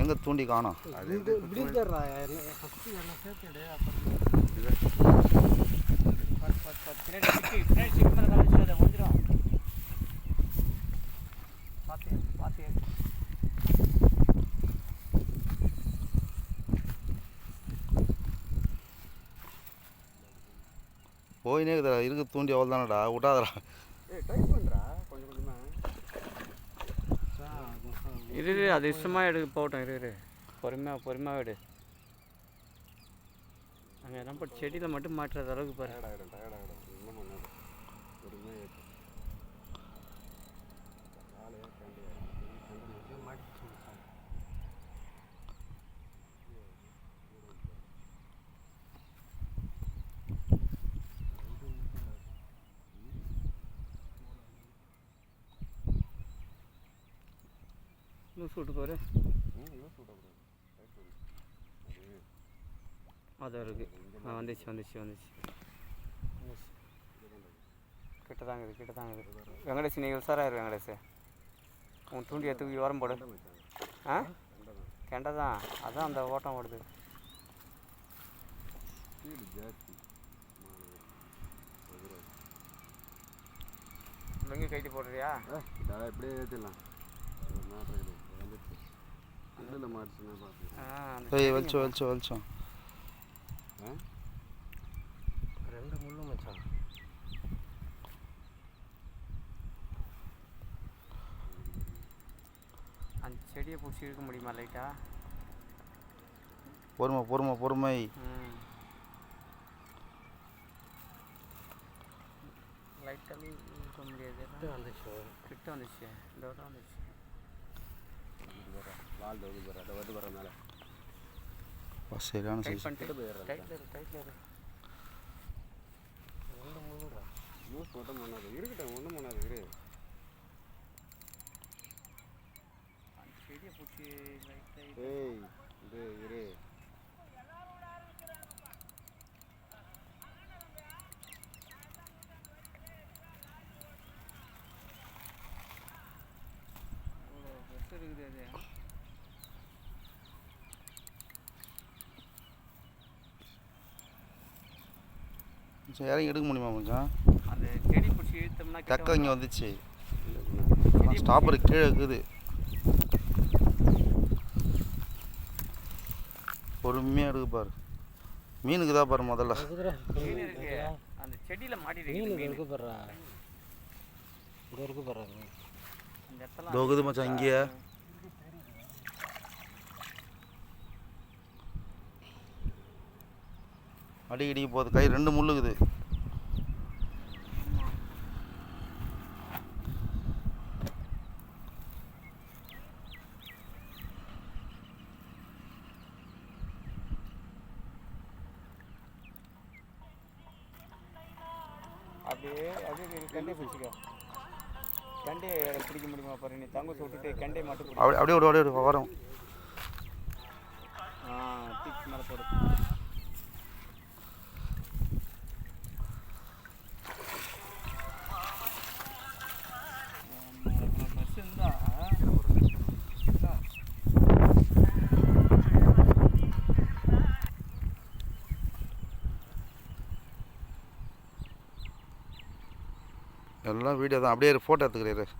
எங்கே தூண்டி காணோம்? போயினே இருக்குதா இருக்கு தூண்டி அவ்வளோ தானடா விட்டாதடா. இரு அது இஷ்டமாக எடுக்க போட்டோம். இரு பொறுமையாக எடு. அங்கே எல்லாம் போட்டு செடியில் மட்டும் மாட்டுறது அளவுக்கு பாரு. லூஸ் விட்டு பாரு. அது இருக்கு. வந்துச்சு. கிட்ட தாங்குது. வெங்கடேஷ் நீங்கள் உசாராக இருக்கு வெங்கடேஷ். உன் தூண்டி எடுத்துக்கு ஓரம் போடு. ஆ கெண்டை தான். அதான் அந்த ஓட்டம் ஓடுது. லுங்கி கைட்டு போடுறியா? எப்படியே ஏற்றிடலாம். வெளிச்சம் ரெண்டு முள்ளும் மச்சான். அந்த செடியை பிடிச்சி இழுக்க முடியுமா லைட்டா? பொறுமை. லைட்டாக இழுக்க முடியாது. கிட்ட வந்துச்சு. இந்த வட்டம் வந்துச்சு. சரியான டைட் சைஸ். பண்ணிட்டு யூஸ் மட்டும் பண்ணாது. இருக்கட்டும், ஒன்றும் பண்ணாது. அந்த செடியை பிடிச்சி லைட்டாக இரு. இருக்குது அது. இறங்கி எடுக்க முடியுமா கொஞ்சம்? அந்த செடி பிடிச்சி இழுத்தோம்னா டக்க இங்கே வந்துச்சு. ஸ்டாப்பர் கீழே இருக்குது. பொறுமையாக எடுக்க பாரு. மீனுக்கு தான் பாரு முதல்ல. மீன் இருக்கு அந்த செடியில் மாட்டிட்டு. மீன் இருக்கு பாரு. இந்த இடத்துல தோகுது மச்சான் இங்கேயே. அடிக்கடி போகுது. கை 2 முள்ளுக்குது. அப்படியே கண்டே பிடிச்சிக்கோ. கண்டையை பிடிக்க முடியுமா பாரு. நீ தங்க விட்டுட்டு கண்டையை மட்டும் அப்படியே வரும். தீக்கு மேலே போடு. பஸ் இருந்தா எல்லாம் வீடியோ தான். அப்படியே ஃபோட்டோ எடுத்துக்கிறேன்.